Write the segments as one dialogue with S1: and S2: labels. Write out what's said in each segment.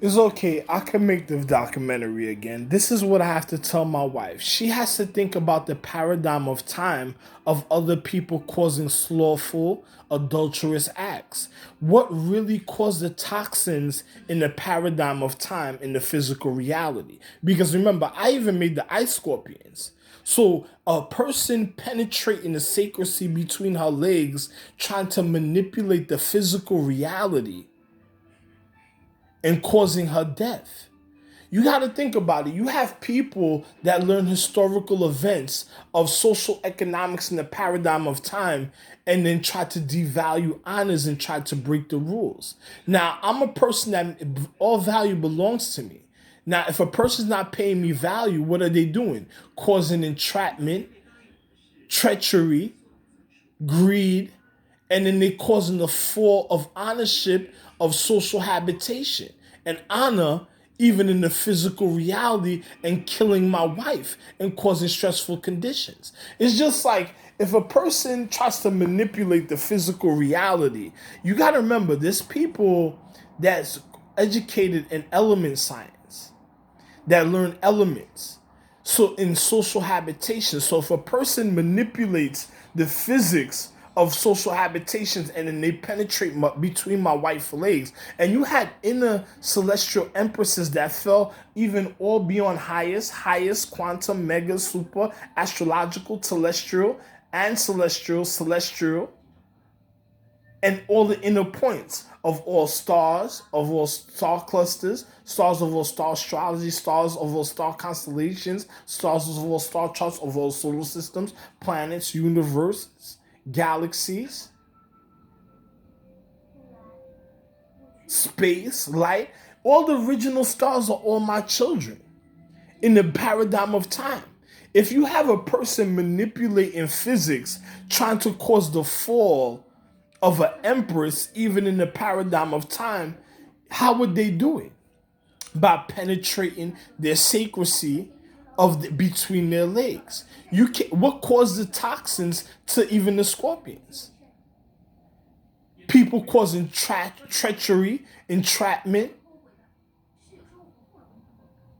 S1: It's okay. I can make the documentary again. This is what I have to tell my wife. She has to think about the paradigm of time of other people causing slothful, adulterous acts. What really caused the toxins in the paradigm of time in the physical reality? Because remember, I even made the ice scorpions. So a person penetrating the sacredcy between her legs, trying to manipulate the physical reality and causing her death. You got to think about it. You have people that learn historical events of social economics in the paradigm of time and then try to devalue honors and try to break the rules. Now, I'm a person that all value belongs to me. Now, if a person's not paying me value, what are they doing? Causing entrapment, treachery, greed, and then they're causing the fall of ownership of social habitation and honor even in the physical reality and killing my wife and causing stressful conditions. It's just like if a person tries to manipulate the physical reality, you got to remember there's people that's educated in element science that learn elements. So in social habitation, so if a person manipulates the physics of social habitations and then they penetrate between my wife's legs, and you had inner celestial empresses that fell even all beyond highest quantum, mega, super, astrological, telestial, and celestial, and all the inner points of all stars, of all star clusters, stars of all star astrology, stars of all star constellations, stars of all star charts of all solar systems, planets, universes, galaxies, space, light. All the original stars are all my children in the paradigm of time. If you have a person manipulating physics, trying to cause the fall of an empress, even in the paradigm of time, how would they do it? By penetrating their sacredcy between their legs. You can What caused the toxins to even the scorpions? People causing treachery, entrapment,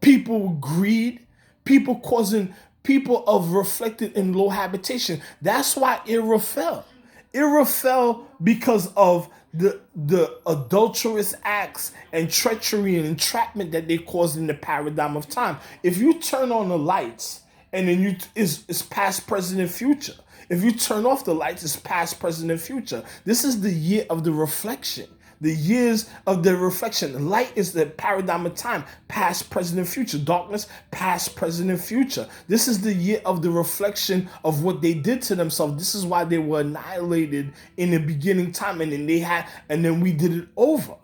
S1: people greed, people causing people of reflected in low habitation. That's why Ira fell. Ira fell because of the adulterous acts and treachery and entrapment that they caused in the paradigm of time. If you turn on the lights and then it's past, present, and future. If you turn off the lights, it's past, present, and future. This is the year of the reflection. The years of the reflection. Light is the paradigm of time, past, present, and future. Darkness, past, present, and future. This is the year of the reflection of what they did to themselves. This is why they were annihilated in the beginning time, and then we did it over.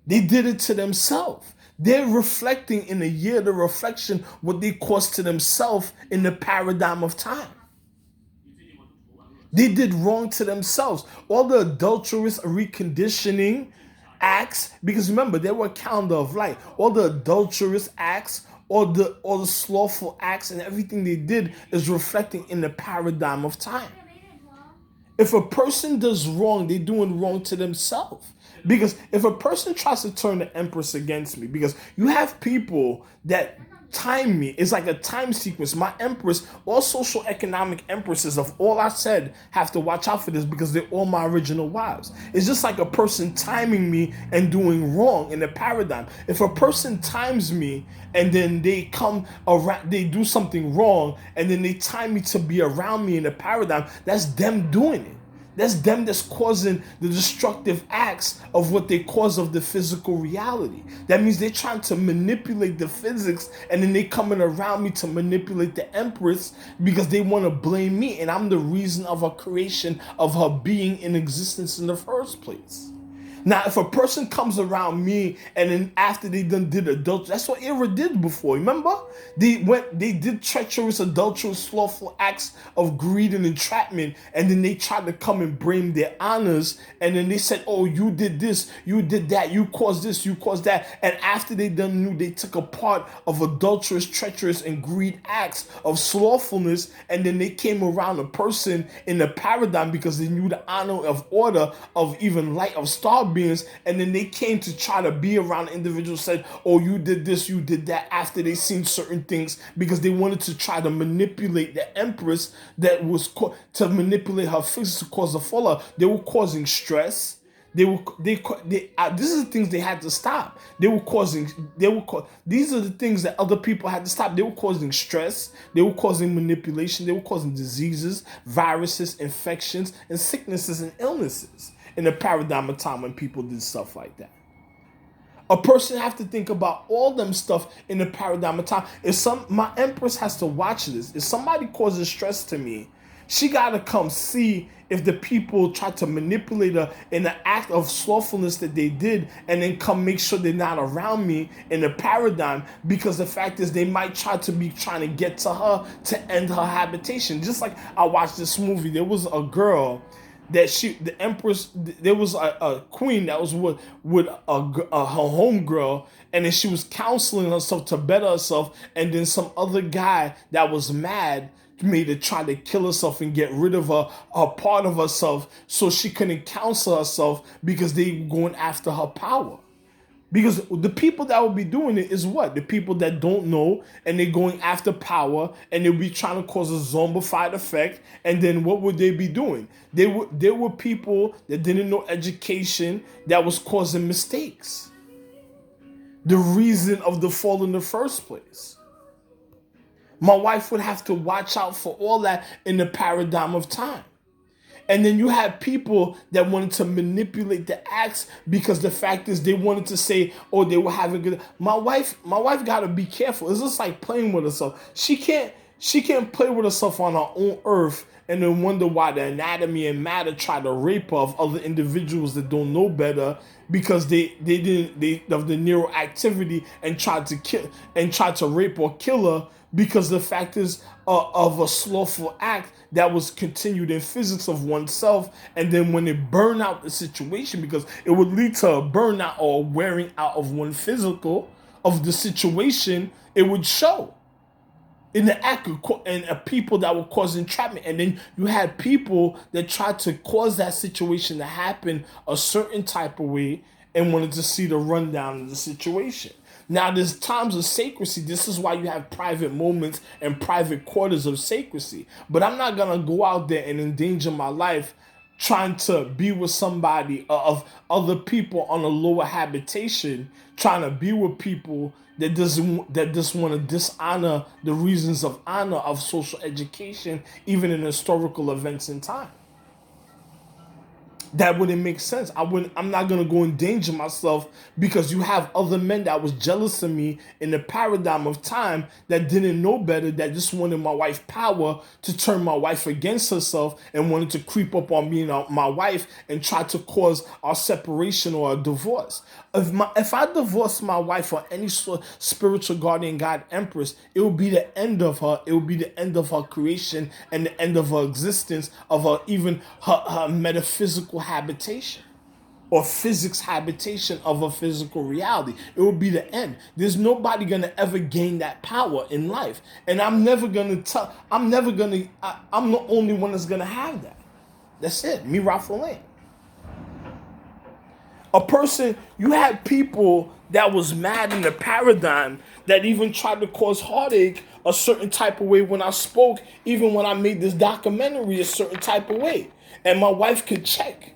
S1: They did it to themselves. They're reflecting in the year of the reflection what they caused to themselves in the paradigm of time. They did wrong to themselves. All the adulterous reconditioning acts, because remember, they were a calendar of light. All the adulterous acts, all the slothful acts, and everything they did is reflecting in the paradigm of time. If a person does wrong, they're doing wrong to themselves. Because if a person tries to turn the empress against me, because you have people that time me, it's like a time sequence. My empress, all social economic empresses of all I said have to watch out for this because they're all my original wives. It's just like a person timing me and doing wrong in the paradigm. If a person times me and then they come around, they do something wrong and then they time me to be around me in the paradigm, that's them doing it. That's them that's causing the destructive acts of what they cause of the physical reality. That means they're trying to manipulate the physics and then they coming around me to manipulate the empress because they want to blame me and I'm the reason of her creation, of her being in existence in the first place. Now, if a person comes around me and then after they done did adultery, that's what Ira did before. Remember? They did treacherous, adulterous, slothful acts of greed and entrapment, and then they tried to come and blame their honors, and then they said, oh, you did this, you did that, you caused this, you caused that. And after they done knew, they took a part of adulterous, treacherous, and greed acts of slothfulness, and then they came around a person in the paradigm because they knew the honor of order of even light of star beings, and then they came to try to be around individuals, said, oh, you did this, you did that, after they seen certain things, because they wanted to try to manipulate the empress, that was to manipulate her physics to cause a fallout. They were causing stress. This is the things they had to stop. These are the things that other people had to stop. They were causing stress, they were causing manipulation, they were causing diseases, viruses, infections, and sicknesses and illnesses in the paradigm of time when people did stuff like that. A person have to think about all them stuff in the paradigm of time. My empress has to watch this. If somebody causes stress to me, she gotta come see if the people try to manipulate her in the act of slothfulness that they did, and then come make sure they're not around me in the paradigm, because the fact is they might try to be trying to get to her to end her habitation. Just like I watched this movie, there was a girl that the empress, there was a queen that was with her homegirl, and then she was counseling herself to better herself, and then some other guy that was mad made her try to kill herself and get rid of a part of herself, so she couldn't counsel herself, because they were going after her power. Because the people that will be doing it is what? The people that don't know, and they're going after power, and they'll be trying to cause a zombified effect. And then what would they be doing? There were people that didn't know education that was causing mistakes. The reason of the fall in the first place. My wife would have to watch out for all that in the paradigm of time. And then you have people that wanted to manipulate the acts, because the fact is they wanted to say, oh, they were having good. My wife gotta be careful. It's just like playing with herself. She can't play with herself on her own earth and then wonder why the anatomy and matter try to rape her of other individuals that don't know better, because they of the neural activity, and tried to rape or kill her, because the fact is of a slothful act that was continued in physics of oneself. And then when it burned out the situation, because it would lead to a burnout or a wearing out of one physical of the situation, it would show in the act and people that were causing entrapment. And then you had people that tried to cause that situation to happen a certain type of way, and wanted to see the rundown of the situation. Now, there's times of sacredcy. This is why you have private moments and private quarters of sacredcy. But I'm not going to go out there and endanger my life trying to be with somebody of other people on a lower habitation, trying to be with people that just want to dishonor the reasons of honor of social education, even in historical events in time. That wouldn't make sense. I'm not gonna go endanger myself, because you have other men that was jealous of me in the paradigm of time, that didn't know better, that just wanted my wife's power to turn my wife against herself, and wanted to creep up on me and my wife and try to cause our separation or a divorce. If I divorce my wife or any sort of spiritual guardian god empress, it will be the end of her. It will be the end of her creation and the end of her existence, of her metaphysical habitation or physics habitation of a physical reality. It will be the end. There's nobody gonna ever gain that power in life, and I'm the only one that's gonna have that. That's it. Me, Raphael. You had people that was mad in the paradigm that even tried to cause heartache a certain type of way when I spoke, even when I made this documentary a certain type of way. And my wife could check.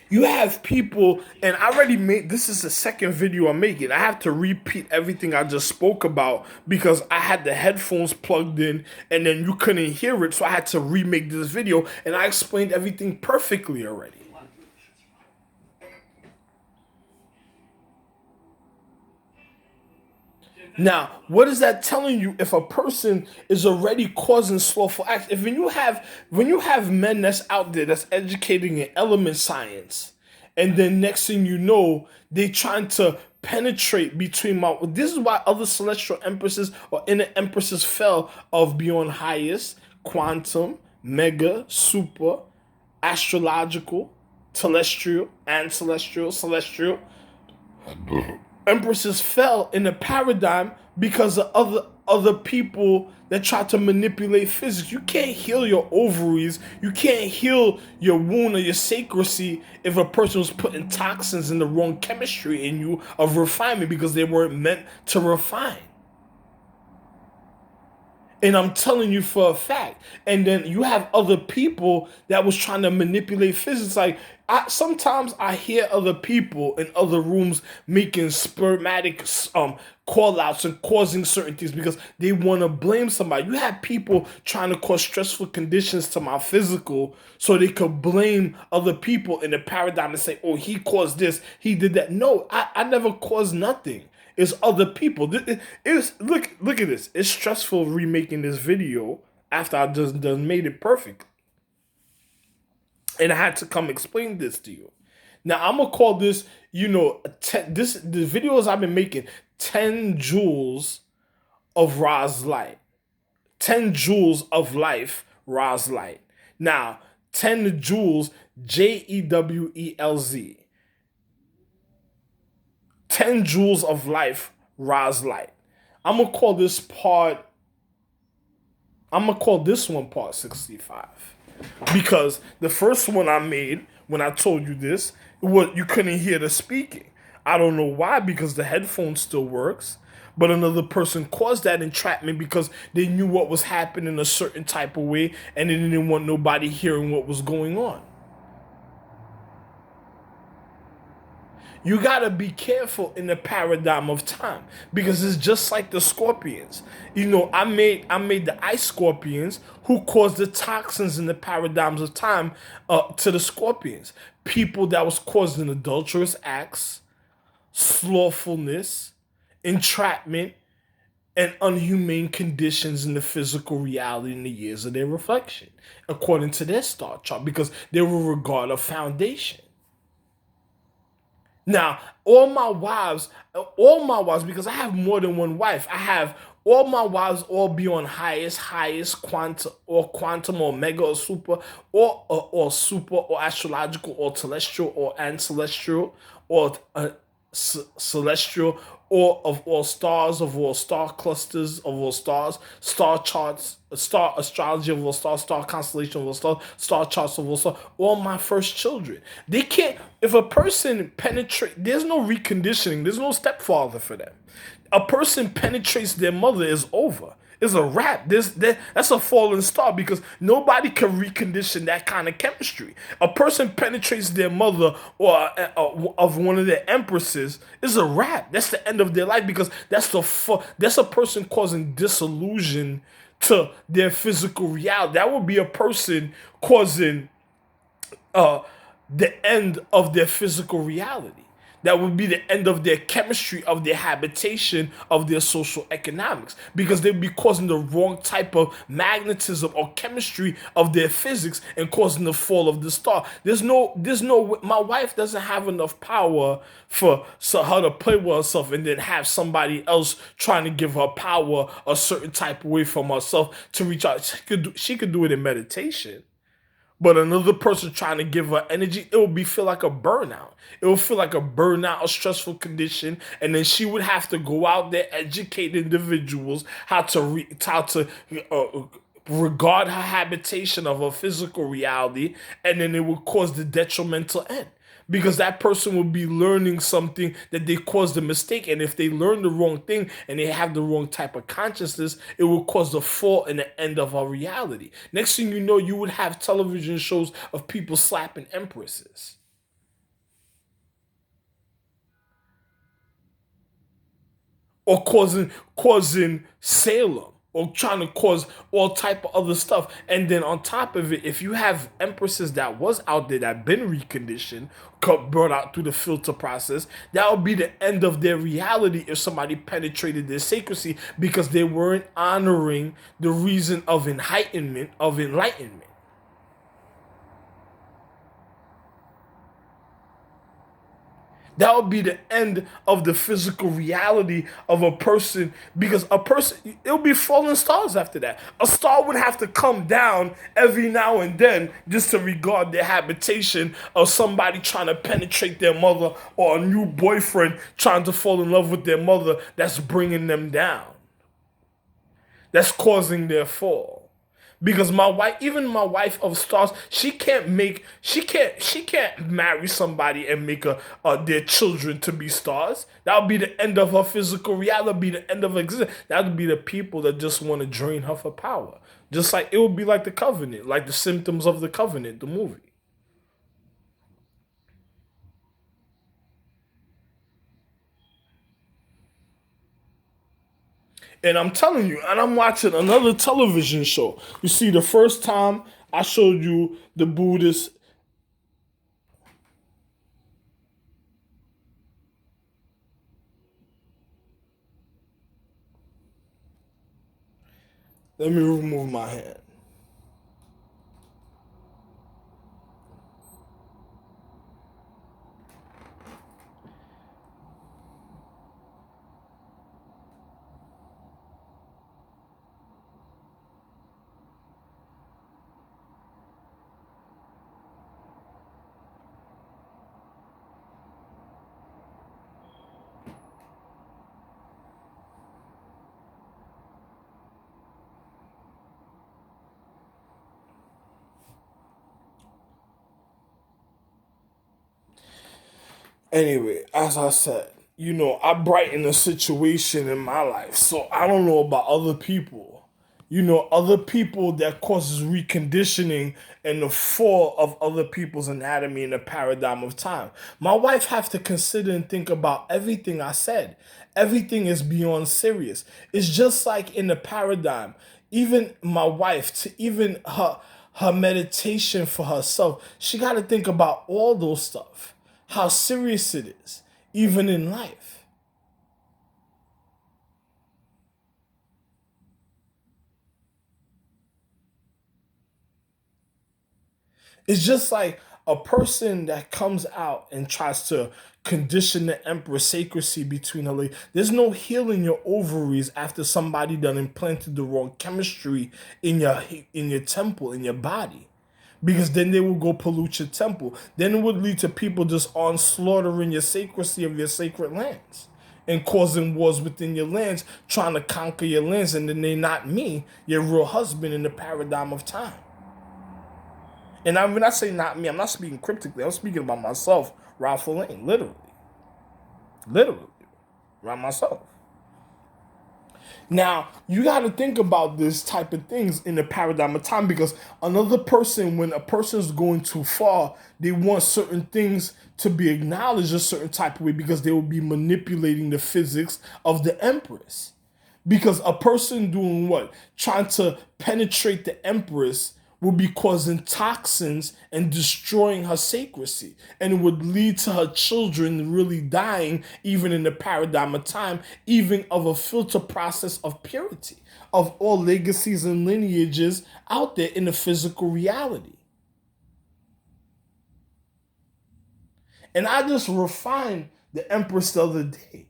S1: You have people, and I already made, this is the second video I'm making. I have to repeat everything I just spoke about, because I had the headphones plugged in and then you couldn't hear it. So I had to remake this video, and I explained everything perfectly already. Now, what is that telling you? If a person is already causing slothful acts, when you have men that's out there that's educating in element science, and then next thing you know, they trying to penetrate between this is why other celestial empresses or inner empresses fell of beyond highest, quantum, mega, super, astrological, Telestial and celestial empresses fell in the paradigm because of other people that try to manipulate physics. You can't heal your ovaries. You can't heal your wound or your sacracy if a person was putting toxins in the wrong chemistry in you of refinement because they weren't meant to refine. And I'm telling you for a fact. And then you have other people that was trying to manipulate physics. Like sometimes I hear other people in other rooms making spermatic call outs and causing certain things because they want to blame somebody. You have people trying to cause stressful conditions to my physical so they could blame other people in the paradigm and say, oh, he caused this, he did that. No, I never caused nothing. It's other people. It's look at this. It's stressful remaking this video after I just made it perfect, and I had to come explain this to you. Now I'm gonna call this, the videos I've been making, 10 joules of Ra's light, 10 joules of life, Ra's light. Now 10 joules, Jewelz. 10 joules of life, Ra's light. I'm gonna call this part. I'm gonna call this one part 65 because the first one I made when I told you this, you couldn't hear the speaking. I don't know why, because the headphone still works. But another person caused that entrapment because they knew what was happening a certain type of way and they didn't want nobody hearing what was going on. You gotta be careful in the paradigm of time because it's just like the scorpions. I made the ice scorpions who caused the toxins in the paradigms of time to the scorpions. People that was causing adulterous acts, slothfulness, entrapment, and unhumane conditions in the physical reality in the years of their reflection, according to their star chart, because they were regarded a foundation. Now, all my wives, because I have more than one wife, I have all my wives all be on highest quantum or mega or super or super or astrological or celestial or ancestral or celestial or of all stars, of all star clusters, of all stars, star charts, star astrology of all stars, star constellation of all stars, star charts of all stars, all my first children. They can't, if a person penetrate, there's no reconditioning, there's no stepfather for them. A person penetrates their mother is over. It's a wrap. That's a fallen star because nobody can recondition that kind of chemistry. A person penetrates their mother or of one of their empresses is a wrap. That's the end of their life because that's a person causing disillusion to their physical reality. That would be a person causing the end of their physical reality. That would be the end of their chemistry, of their habitation, of their social economics, because they'd be causing the wrong type of magnetism or chemistry of their physics and causing the fall of the star. My wife doesn't have enough power for her to play with herself and then have somebody else trying to give her power a certain type of way from herself to reach out. She could do it in meditation. But another person trying to give her energy, it would feel like a burnout. It would feel like a burnout, a stressful condition, and then she would have to go out there, educate individuals how to regard her habitation of her physical reality, and then it would cause the detrimental end. Because that person will be learning something that they caused a mistake. And if they learn the wrong thing and they have the wrong type of consciousness, it will cause the fall and the end of our reality. Next thing you know, you would have television shows of people slapping empresses. Or causing Salem. Or trying to cause all type of other stuff. And then on top of it, if you have empresses that was out there that been reconditioned, brought out through the filter process, that would be the end of their reality if somebody penetrated their sacredcy because they weren't honoring the reason of enlightenment. That would be the end of the physical reality of a person, because a person, it'll be falling stars after that. A star would have to come down every now and then just to regard their habitation of somebody trying to penetrate their mother, or a new boyfriend trying to fall in love with their mother, that's bringing them down. That's causing their fall. Because my wife, even my wife of stars, she can't marry somebody and make their children to be stars. That would be the end of her physical reality. That would be the end of her existence. That would be the people that just want to drain her for power. Just like it would be like the Covenant, like the symptoms of the Covenant, the movie. And I'm telling you, and I'm watching another television show. You see, the first time I showed you the Buddhist. Let me remove my hand. Anyway, as I said, I brighten the situation in my life. So I don't know about other people. Other people that causes reconditioning and the fall of other people's anatomy in the paradigm of time. My wife have to consider and think about everything I said. Everything is beyond serious. It's just like in the paradigm. Even my wife, to even her meditation for herself, she got to think about all those stuff, how serious it is, even in life. It's just like a person that comes out and tries to condition the emperor's sacrecy between her legs. There's no healing your ovaries after somebody done implanted the wrong chemistry in your temple, in your body. Because then they will go pollute your temple. Then it would lead to people just on slaughtering your sacrecy of your sacred lands and causing wars within your lands, trying to conquer your lands, and then they not me, your real husband in the paradigm of time. And when I say not me, I'm not speaking cryptically. I'm speaking about myself, Ralph Lane, literally. Literally. Around myself. Now, you got to think about this type of things in the paradigm of time, because another person, when a person's going too far, they want certain things to be acknowledged a certain type of way, because they will be manipulating the physics of the Empress. Because a person doing what? Trying to penetrate the Empress will be causing toxins and destroying her sacredcy. And it would lead to her children really dying, even in the paradigm of time, even of a filter process of purity, of all legacies and lineages out there in the physical reality. And I just refined the Empress the other day.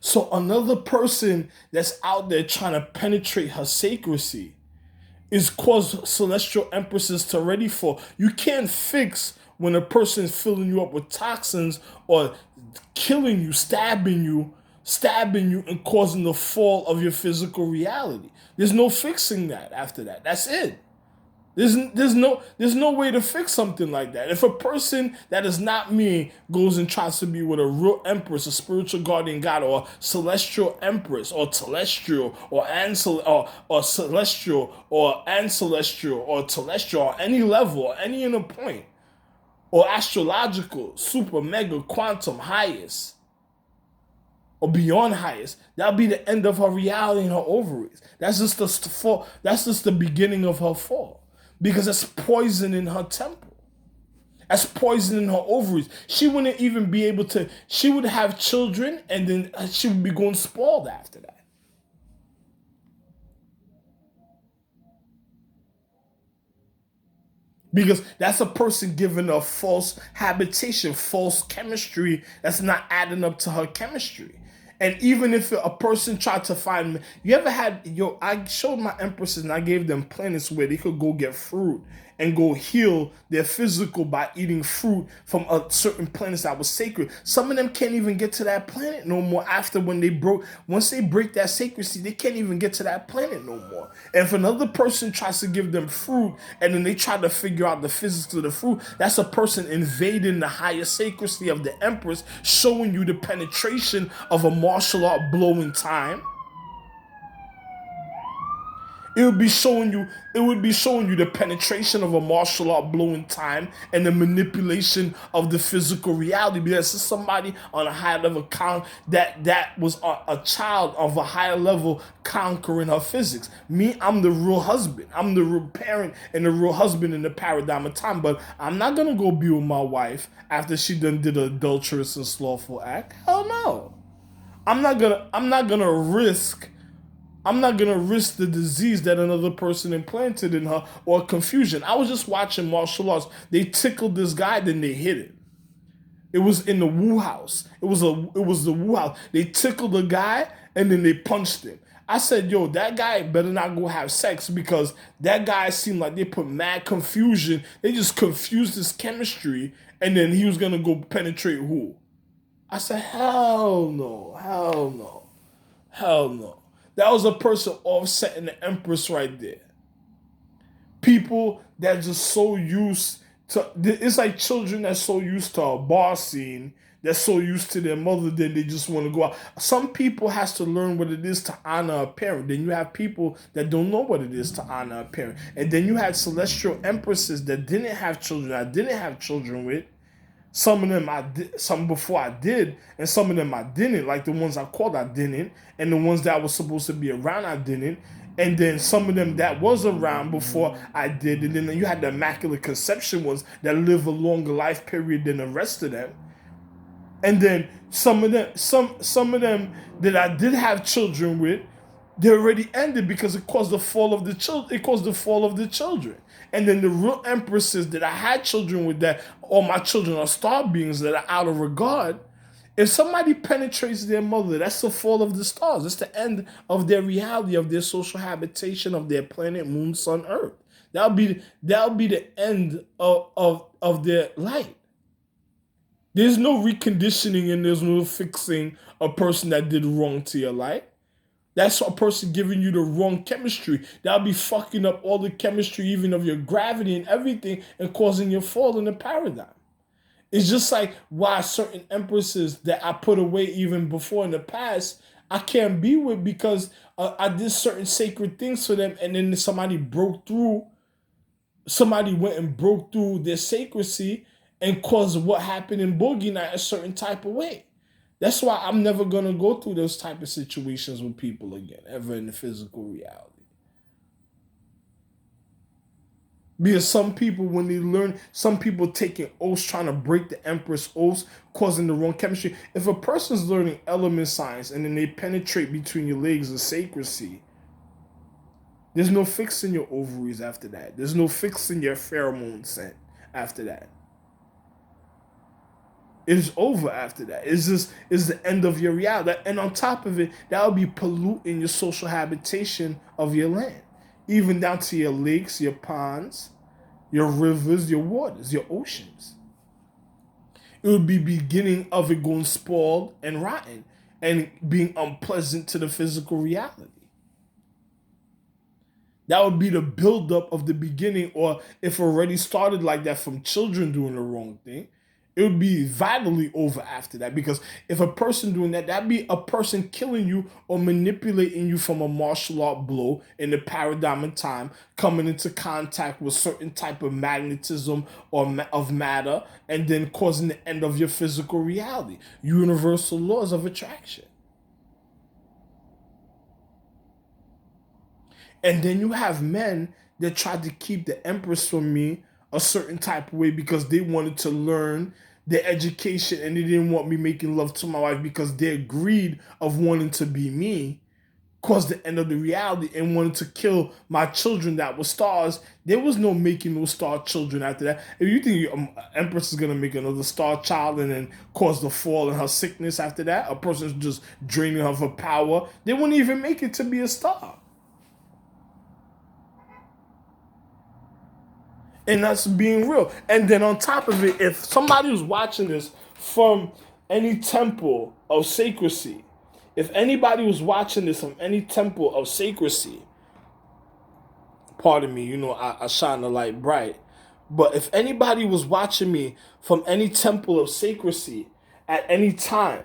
S1: So another person that's out there trying to penetrate her sacredcy is cause celestial empresses to ready for. You can't fix when a person is filling you up with toxins or killing you, stabbing you, and causing the fall of your physical reality. There's no fixing that after that. That's it. There's no way to fix something like that. If a person that is not me goes and tries to be with a real empress, a spiritual guardian god, or celestial empress, or celestial, or ancel, or celestial, or ancestral, or telestial, or any level, or any inner point, or astrological, super, mega, quantum, highest, or beyond highest, that'll be the end of her reality and her ovaries. That's just the fall. That's just the beginning of her fall, because it's poison in her temple. That's poisoning her ovaries. She wouldn't even be able to, she would have children and then she would be going spoiled after that. Because that's a person giving a false habitation, false chemistry that's not adding up to her chemistry. And even if a person tried to find, you ever had, I showed my empresses and I gave them planets where they could go get fruit and go heal their physical by eating fruit from a certain planets that was sacred. Some of them can't even get to that planet no more after once they break that sacredcy, they can't even get to that planet no more. And if another person tries to give them fruit and then they try to figure out the physics of the fruit, that's a person invading the higher sacredcy of the empress, showing you the penetration of a martial art blowing time. It would be showing you the penetration of a martial art blowing time and the manipulation of the physical reality, because it's somebody on a higher level that was a child of a higher level conquering her physics. Me, I'm the real husband. I'm the real parent and the real husband in the paradigm of time. But I'm not gonna go be with my wife after she done did an adulterous and slothful act. Hell no. I'm not gonna risk the disease that another person implanted in her or confusion. I was just watching martial arts. They tickled this guy, then they hit him. It was in the Wu house. It was the Wu house. They tickled the guy and then they punched him. I said, yo, that guy better not go have sex, because that guy seemed like they put mad confusion. They just confused his chemistry and then he was gonna go penetrate who? I said, hell no, hell no, hell no. That was a person offsetting the empress right there. People that just so used to, it's like children that's so used to a bar scene, that's so used to their mother, then they just want to go out. Some people has to learn what it is to honor a parent. Then you have people that don't know what it is to honor a parent. And then you had celestial empresses that didn't have children, I didn't have children with. Some of them I did, some before I did, and some of them I didn't. Like the ones I called I didn't, and the ones that was supposed to be around I didn't. And then some of them that was around before I did, and then you had the immaculate conception ones that live a longer life period than the rest of them. And then some of them that I did have children with, they already ended because it caused the fall of the children. It caused the fall of the children. And then the real empresses that I had children with, that all my children are star beings that are out of regard. If somebody penetrates their mother, that's the fall of the stars. That's the end of their reality, of their social habitation, of their planet, moon, sun, earth. That'll be the end of their light. There's no reconditioning and there's no fixing a person that did wrong to your life. That's a person giving you the wrong chemistry. That'll be fucking up all the chemistry, even of your gravity and everything, and causing your fall in the paradigm. It's just like why certain empresses that I put away even before in the past, I can't be with, because I did certain sacred things for them, and then somebody went and broke through their sacredcy and caused what happened in Boogie Night a certain type of way. That's why I'm never gonna go through those type of situations with people again, ever in the physical reality. Because some people, when they learn, some people taking oaths, trying to break the Empress oaths, causing the wrong chemistry. If a person's learning element science and then they penetrate between your legs of sacredcy, there's no fixing your ovaries after that. There's no fixing your pheromone scent after that. It's over after that. It's the end of your reality. And on top of it, that will be polluting your social habitation of your land. Even down to your lakes, your ponds, your rivers, your waters, your oceans. It would be beginning of it going spoiled and rotten and being unpleasant to the physical reality. That would be the buildup of the beginning, or if already started like that from children doing the wrong thing, it would be vitally over after that. Because if a person doing that, that'd be a person killing you or manipulating you from a martial art blow in the paradigm of time, coming into contact with certain type of magnetism or of matter, and then causing the end of your physical reality. Universal laws of attraction. And then you have men that tried to keep the Empress from me a certain type of way because they wanted to learn their education and they didn't want me making love to my wife because their greed of wanting to be me caused the end of the reality and wanted to kill my children that were stars. There was no making no star children after that. If you think Empress is gonna make another star child and then cause the fall in her sickness after that, a person's just draining her of her power, they wouldn't even make it to be a star. And that's being real. And then on top of it, if somebody was watching this from any temple of sacredcy, if anybody was watching this from any temple of sacredcy, pardon me, I shine the light bright. But if anybody was watching me from any temple of sacredcy at any time,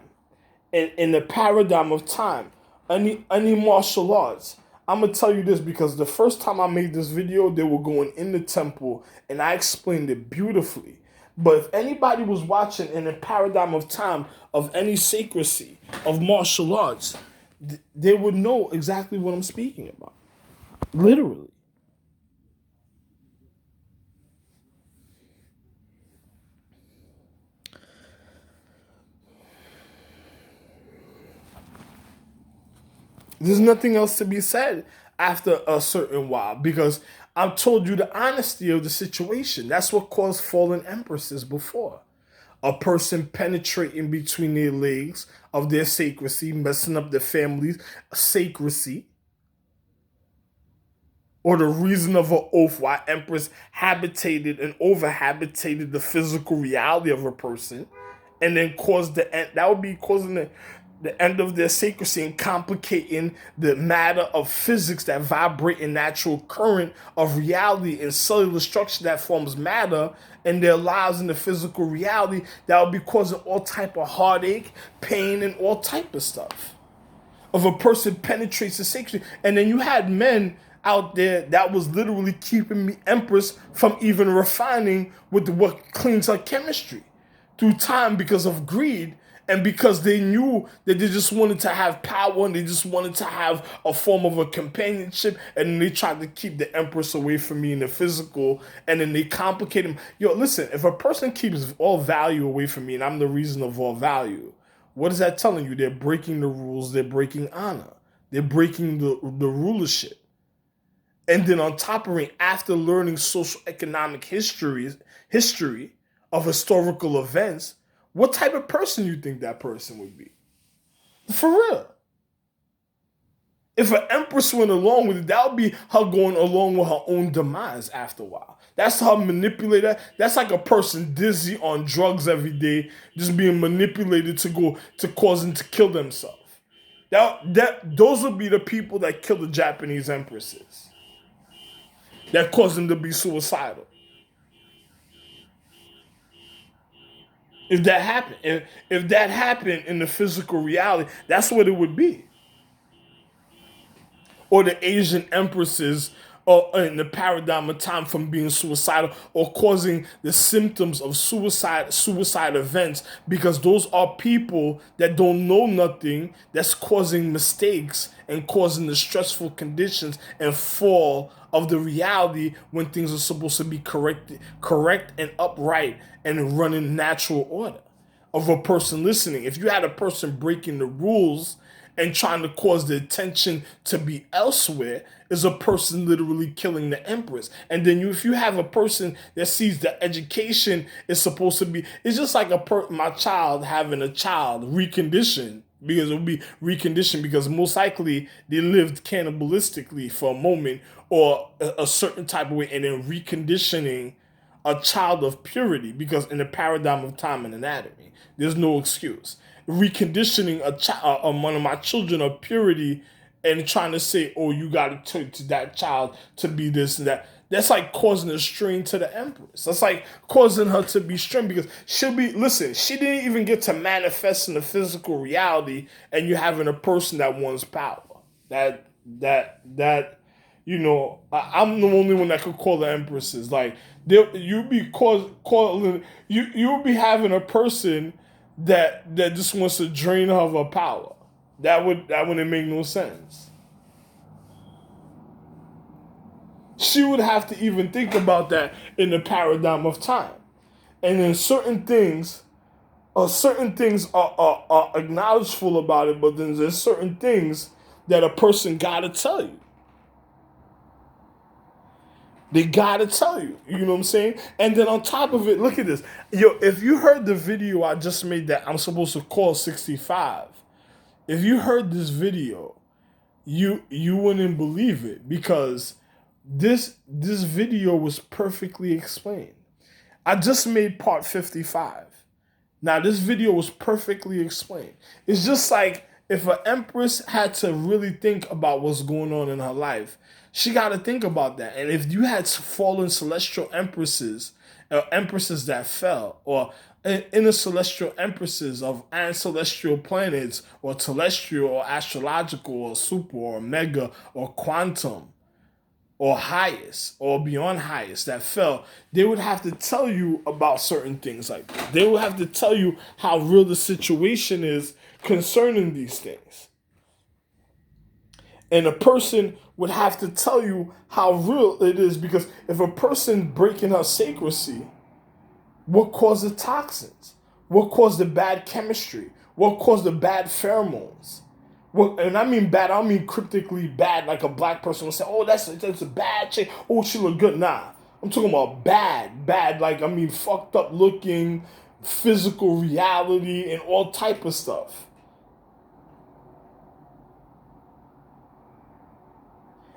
S1: in the paradigm of time, any martial arts, I'm gonna tell you this because the first time I made this video, they were going in the temple and I explained it beautifully. But if anybody was watching in the paradigm of time of any sacredcy of martial arts, they would know exactly what I'm speaking about. Literally. There's nothing else to be said after a certain while because I've told you the honesty of the situation. That's what caused fallen empresses before. A person penetrating between their legs of their sacredcy, messing up their family's sacredcy, or the reason of an oath why empress habitated and overhabitated the physical reality of a person, and then caused the end. That would be causing the end of their sacredcy and complicating the matter of physics that vibrate in natural current of reality and cellular structure that forms matter in their lives in the physical reality. That would be causing all type of heartache, pain, and all type of stuff. Of a person penetrates the sacred, and then you had men out there that was literally keeping me empress from even refining with what cleans her chemistry through time because of greed and because they knew that they just wanted to have power and they just wanted to have a form of a companionship, and they tried to keep the empress away from me in the physical, and then they complicated them. Yo, listen, if a person keeps all value away from me and I'm the reason of all value, what is that telling you? They're breaking the rules, they're breaking honor, they're breaking the rulership. And then on top of it, after learning social economic history of historical events, what type of person you think that person would be? For real. If an empress went along with it, that would be her going along with her own demise after a while. That's how manipulated. That's like a person dizzy on drugs every day, just being manipulated to go to causing to kill themselves. Those would be the people that kill the Japanese empresses. That caused them to be suicidal. If that happened, if that happened in the physical reality, that's what it would be. Or the Asian empresses in the paradigm of time from being suicidal or causing the symptoms of suicide events, because those are people that don't know nothing, that's causing mistakes and causing the stressful conditions and fall of the reality when things are supposed to be correct and upright and running natural order of a person listening. If you had a person breaking the rules and trying to cause the attention to be elsewhere, is a person literally killing the empress. And then if you have a person that sees the education is supposed to be, it's just like my child having a child reconditioned, because it will be reconditioned because most likely they lived cannibalistically for a moment or a certain type of way, and then reconditioning a child of purity, because in the paradigm of time and anatomy, there's no excuse. Reconditioning one of my children of purity and trying to say, oh, you got to turn to that child to be this and that. That's like causing a strain to the empress. That's like causing her to be strained, because she didn't even get to manifest in the physical reality, and you're having a person that wants power. I'm the only one that could call the empresses. Like, you would be having a person that just wants to drain her of her power. That wouldn't make no sense. She would have to even think about that in the paradigm of time. And then certain things are acknowledgeful about it, but then there's certain things that a person gotta tell you. They gotta tell you. You know what I'm saying? And then on top of it, look at this. Yo, if you heard the video I just made that I'm supposed to call 65, if you heard this video, you wouldn't believe it because this video was perfectly explained. I just made part 55. Now, this video was perfectly explained. It's just like if an empress had to really think about what's going on in her life, she got to think about that. And if you had fallen celestial empresses, empresses that fell, or inner celestial empresses of celestial planets, or telestial, or astrological, or super, or mega, or quantum, or highest or beyond highest that fell, they would have to tell you about certain things like that. They would have to tell you how real the situation is concerning these things. And a person would have to tell you how real it is, because if a person breaking her sacredcy, what caused the toxins? What caused the bad chemistry? What caused the bad pheromones? Well, and I mean bad, I don't mean cryptically bad, like a black person will say, oh, that's a bad chick. Oh, she look good. Nah, I'm talking about bad, like, I mean, fucked up looking, physical reality, and all type of stuff.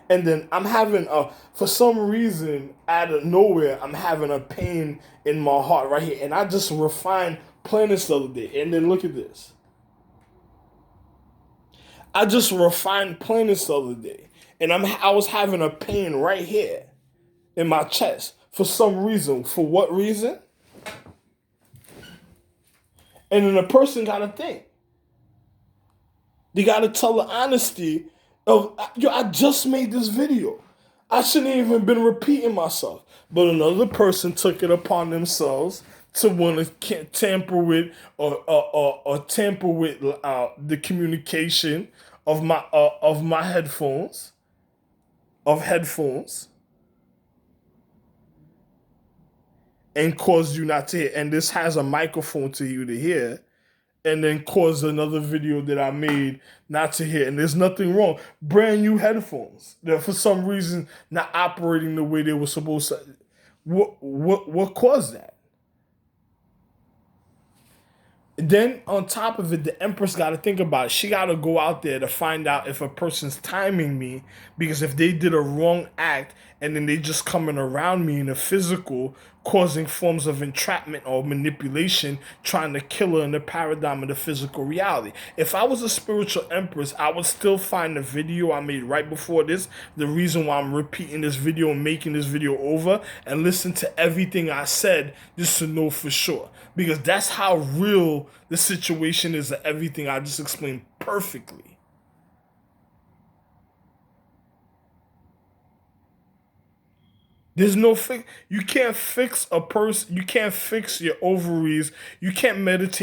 S1: And then I'm having for some reason, out of nowhere, I'm having a pain in my heart right here. And I just refined planets the other day. And then look at this. I just refined planets the other day, and I was having a pain right here in my chest for some reason. For what reason? And then the person got to think. They got to tell the honesty of, yo, I just made this video. I shouldn't even been repeating myself. But another person took it upon themselves to want to tamper with or tamper with the communication of my headphones, and cause you not to hear. And this has a microphone to you to hear, and then cause another video that I made not to hear. And there's nothing wrong. Brand new headphones that for some reason not operating the way they were supposed to. What caused that? Then on top of it, the empress got to think about it. She got to go out there to find out if a person's timing me, because if they did a wrong act and then they just coming around me in the physical, causing forms of entrapment or manipulation, trying to kill her in the paradigm of the physical reality. If I was a spiritual empress, I would still find the video I made right before this, the reason why I'm repeating this video and making this video over, and listen to everything I said just to know for sure. Because that's how real the situation is, of everything I just explained perfectly. There's no fix. You can't fix a person. You can't fix your ovaries. You can't meditate